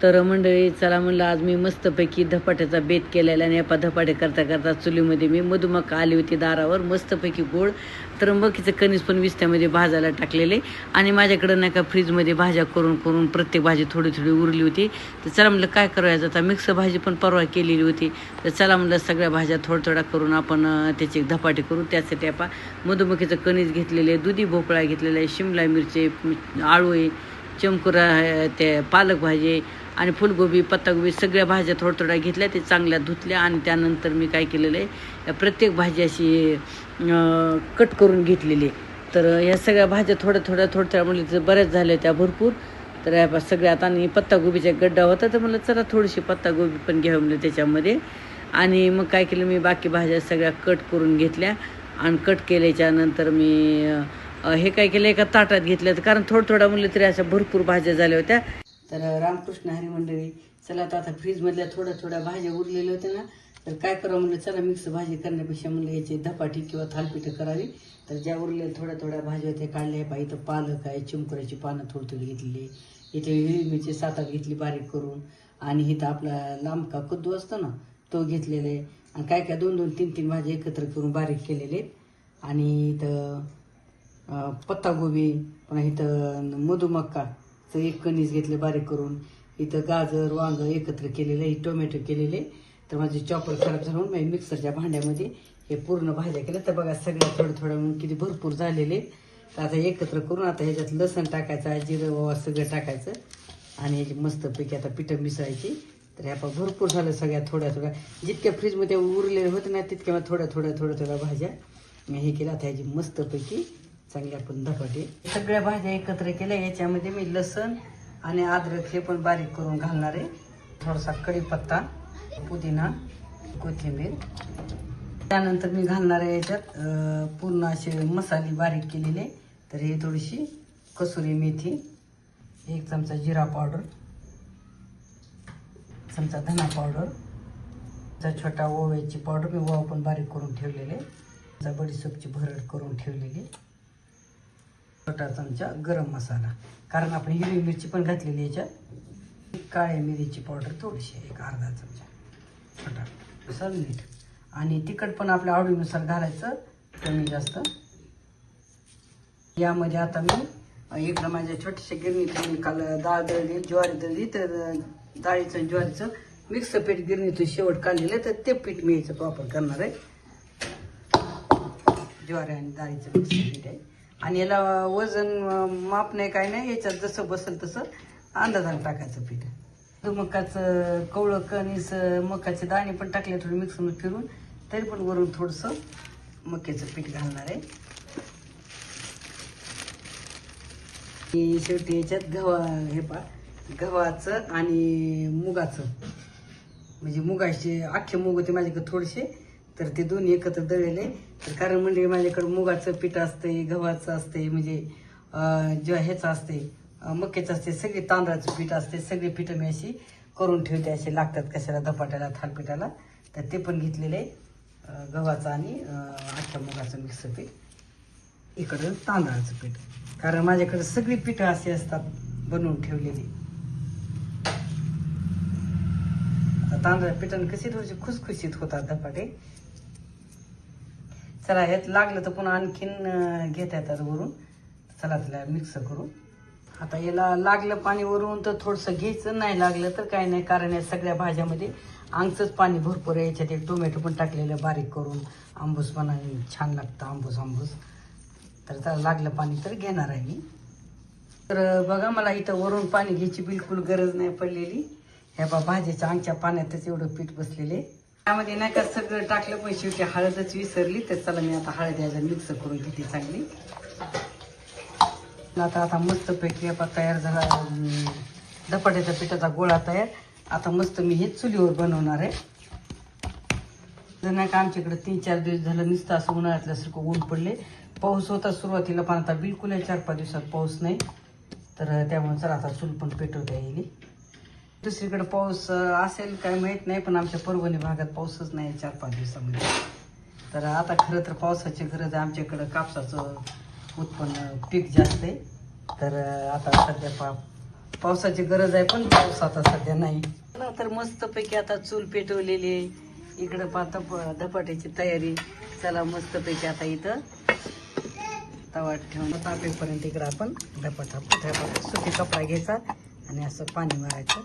तर मंडळी चला म्हणलं आज मी मस्तपैकी धपाट्याचा बेत केलेला आणि एका धपाटे करता करता चुलीमध्ये मी मधुमक्का आली होती दारावर मस्तपैकी गोड त्र्यंबकीचं कणीस पण विस्त्यामध्ये भाजायला टाकलेले आणि माझ्याकडं नाही का फ्रीजमध्ये भाज्या करून करून प्रत्येक भाजी थोडी थोडी उरली होती. तर चला म्हणलं काय करायचं आता मिक्स भाजी पण परवा केलेली होती. तर चला म्हणलं सगळ्या भाज्या थोड्या थोड्या करून आपण त्याचे धपाटे करू. त्यासाठी आपण मधुमक्कीचं कणीस घेतलेले, दुधी भोपळा घेतलेला आहे, शिमला मिरची, आळू, चमकुरा, ते पालक भाजी आणि फुलगोबी, पत्तागोबी सगळ्या भाज्या थोड्या थोड्या घेतल्या. ते चांगल्या धुतल्या आणि त्यानंतर मी काय केलेलं आहे प्रत्येक भाजी अशी कट करून घेतलेली. तर या सगळ्या भाज्या थोड्या थोड्या म्हणजे तर बऱ्याच झाल्या त्या भरपूर. तर या सगळ्या आता आणि पत्तागोबीचा गड्डा होता तर म्हणलं चला थोडीशी पत्तागोबी पण घ्यावं म्हणलं त्याच्यामध्ये. आणि मग काय केलं मी बाकी भाज्या सगळ्या कट करून घेतल्या आणि कट केल्याच्या नंतर मी हे काय केलं एका ताटात घेतलं. कारण थोड्या म्हणलं तरी अशा भरपूर भाज्या झाल्या होत्या. तर रामकृष्ण हरी मंडळी, चला आता फ्रीजमधल्या थोड्या भाज्या उरलेल्या होत्या ना, तर काय करावं म्हणलं चला मिक्स भाजी करण्यापेक्षा म्हणलं याची धपाटी किंवा थालपीठं करावी. तर ज्या उरलेल्या थोड्या भाज्या होत्या काढल्या पाहिजे. इथं पालक आहे, चिमकुराची पानं थोडी घेतलेली, इथे हिरवी मिरची 7-8 घेतली बारीक करून, आणि इथं आपला लांबका कद्दू असतो ना तो घेतलेला आहे, आणि काय 2-2, 3-3 भाज्या एकत्र करून बारीक केलेले. आणि इथं पत्तागोबी, पुन्हा इथं मधुमक्काचं एक कणीस घेतले बारीक करून, इथं गाजर वांग एकत्र केलेलं, टोमॅटो केलेले. तर माझे चॉपर खराब झालं मी मिक्सरच्या भांड्यामध्ये हे पूर्ण भाज्या केल्या. तर बघा सगळ्या थोडं म्हणून किती भरपूर झालेले. तर आता एकत्र करून आता ह्याच्यात लसण टाकायचं, जिरं ओवा सगळं टाकायचं आणि याची मस्तपैकी आता पिठं मिसळायची. तर ह्या भरपूर झालं सगळ्या थोड्या जितक्या फ्रीजमध्ये उरलेले होते ना तितक्या थोड्या भाज्या मी हे केलं. आता ह्याची मस्तपैकी चांगल्या पण धपाटे सगळ्या भाज्या एकत्र केल्या. याच्यामध्ये मी लसण आणि अद्रक हे पण बारीक करून घालणार आहे, थोडासा कढीपत्ता, पुदिना, कोथिंबीर. त्यानंतर मी घालणार आहे याच्यात पूर्ण असे मसाले बारीक केलेले. तर हे थोडीशी कसुरी मेथी, 1 चमचा जिरा पावडर, चमचा धना पावडर, छोटा ओव्याची पावडर, मी ओवा पण बारीक करून ठेवलेले, बडीशेपची भरड करून ठेवलेली, छोटा चमचा गरम मसाला, कारण आपण हिरवी मिरची पण घातलेली याच्यात, काळ्या मिरीची पावडर थोडीशी, 1 अर्धा चमचा, छोटा नुसार मीठ, आणि तिखट पण आपल्या आवडीनुसार घालायचं कमी जास्त. यामध्ये आता मी एकदा माझ्या छोट्याशा गिरणीतून मी काल डाळ दळली, ज्वारी दळली, तर डाळीचं ज्वारीचं मिक्स पीठ गिरणीतून शेवट काढलेलं, तर ते पीठ मी याच्यात वापर करणार आहे. ज्वारी आणि डाळीचं मिक्स पीठ आहे. आणि याला वजन माप नाही काय नाही, याच्यात जसं बसेल तसं अंदाजाने टाकायचं पीठ. मकाचं कवळं कणीस, मकाचे दाणे पण टाकले थोडे मिक्समध्ये फिरून, तरी पण वरून थोडंसं मक्याचं पीठ घालणार आहे. शेवटी याच्यात गव्हाचं आणि मुगाचं, म्हणजे मुगाचे अख्खे मूग होते माझ्याकडे थोडेसे, तर ते दोन्ही एकत्र दळले. तर कारण म्हणजे माझ्याकडे मुगाचं पीठ असते, गव्हाचं असते, म्हणजे ह्याचं असते, मक्याचं असते, सगळे तांदळाचं पीठ असते, सगळे पीठं मी अशी करून ठेवते, असे लागतात कशाला धपाट्याला थालपीठाला. तर ते पण घेतलेले गव्हाचं आणि अख्ख्या मुगाचं मिक्स पीठ, इकडं तांदळाचं पीठ, कारण माझ्याकडे सगळी पिठं अशी असतात बनवून ठेवलेली. आता तांदळाच्या पिठाने कशी थोडीशी खुसखुशीत होतात धपाटे. चला यात लागलं तर पुन्हा आणखीन घेता येतात वरून. चला त्याला मिक्स करू. आता याला लागलं पाणी वरून तर थोडंसं घ्यायचं, नाही लागलं तर काही नाही, कारण या सगळ्या भाज्यामध्ये आंगचंच पाणी भरपूर आहे. याच्यात 1 टोमॅटो पण टाकलेलं बारीक करून, आंबूसपणाने छान लागतं, आंबूस. तर त्याला लागलं पाणी तर घेणार आहे मी. तर बघा मला इथं वरून पाणी घ्यायची बिलकुल गरज नाही पडलेली. ह्या भाज्याच्या अंगच्या पाण्यातच एवढं पीठ बसलेले. त्यामध्ये नाही का सगळं टाकलं, पण शेवटी हळदच विसरली. तर चला मी आता हळद यायला मिक्स करून घेते चांगली. आता मस्तपैकी तयार झाला धपाट्याच्या पिठाचा गोळा तयार. आता मस्त मी हे चुलीवर बनवणार आहे. जर नाही का आमच्याकडे 3-4 दिवस झालं नुसतं असं उन्हाळ्यातल्यासारखं ऊन पडले. पाऊस होता सुरुवातीला, पण आता बिलकुल 4-5 दिवसात पाऊस नाही. तर त्यामुळे चला आता चूल पण पेटवता येईल. दुसरीकडे पाऊस असेल काय माहीत नाही, पण आमच्या परभणी भागात पाऊसच नाही 4-5 दिवसामध्ये. तर आता खरं तर पावसाची गरज आहे. आमच्याकडं कापसाचं उत्पन्न पीक जास्त आहे. तर आता सध्या पावसाची गरज आहे पण पाऊस आता सध्या नाही. तर मस्तपैकी आता चूल पेटवलेली आहे. इकडं पाहता धपाट्याची तयारी. चला मस्तपैकी आता इथं तवा ठेवून तापेपर्यंत इकडं आपण धपाटा पुठ्यापासून सुती कपडा घ्यायचा आणि असं पाणी मारायचं.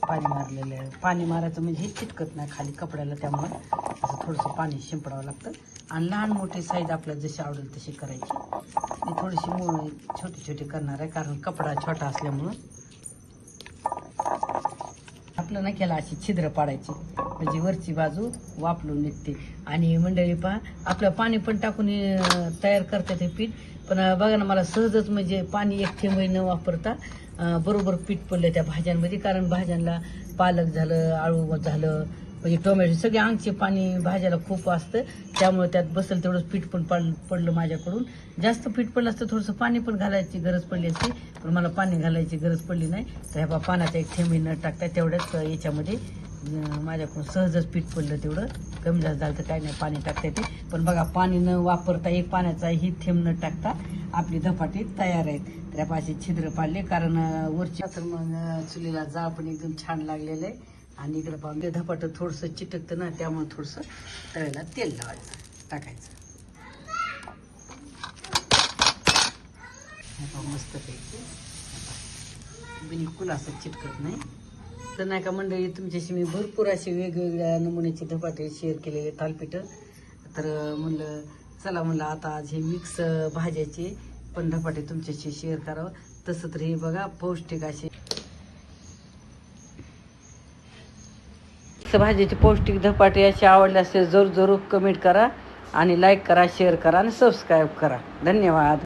पाणी मारलेलं आहे. पाणी मारायचं म्हणजे हे चिटकत नाही खाली कपड्याला, त्यामुळे असं थोडंसं पाणी शिंपडावं लागतं. आणि लहान मोठी साईज आपल्याला जशी आवडेल तशी करायची. मी थोडीशी छोटी छोटी करणार आहे कारण कपडा छोटा असल्यामुळं. आपलं नाही केला अशी छिद्र पाडायची म्हणजे वरची बाजू वापरून निघते. आणि मंडळी पहा, आपलं पाणी पण टाकून तयार करतात हे पीठ. पण बघा ना, मला सहजच म्हणजे पाणी एक थेंबही न वापरता बरोबर पीठ पडलं त्या भाज्यांमध्ये. कारण भाज्यांना पालक झालं, आळू झालं, म्हणजे टोमॅटो सगळे अंगचे पाणी भाज्याला खूप असतं. त्यामुळे त्यात बसेल तेवढंच पीठ पण पडलं माझ्याकडून. जास्त पीठ पडलं असतं थोडंसं पाणी पण घालायची गरज पडली असती, पण मला पाणी घालायची गरज पडली नाही. तर ह्या पाण्याचा एक थेंबही न टाकता तेवढ्याच याच्यामध्ये माझ्याकडून सहजच पीठ पडलं. तेवढं कमी जास्त झालं तर काही नाही, पाणी टाकता येते. पण बघा, पाणी न वापरता एक पाण्याचा ही थेंब न टाकता आपली धपाटे तयार आहेत. तर असे छिद्र पाडले कारण वरची. तर मग चुलीला जाळ पण एकदम छान लागलेलं आहे. आणि इकडं पाहून ते धपाटं थोडंसं चिटकतं ना, त्यामुळे थोडंसं तळ्याला तेल लावायचं टाकायचं. मस्तपैकी बिलकुल असं चिटकत नाही. तर नाही का मंडळी, तुमच्याशी मी भरपूर असे वेगवेगळ्या नमुन्याचे धपाटे शेअर केलेले थालपीठं. तर म्हणलं चला, म्हणलं आता आज हे मिक्स भाज्याचे पण धपाटे तुमच्याशी शेअर करावं. तसं तर हे बघा पौष्टिक असे भाज्याचे पौष्टिक धपाटे असे आवडले असेल जरूर कमेंट करा आणि लाईक करा, शेअर करा आणि सबस्क्राईब करा. धन्यवाद.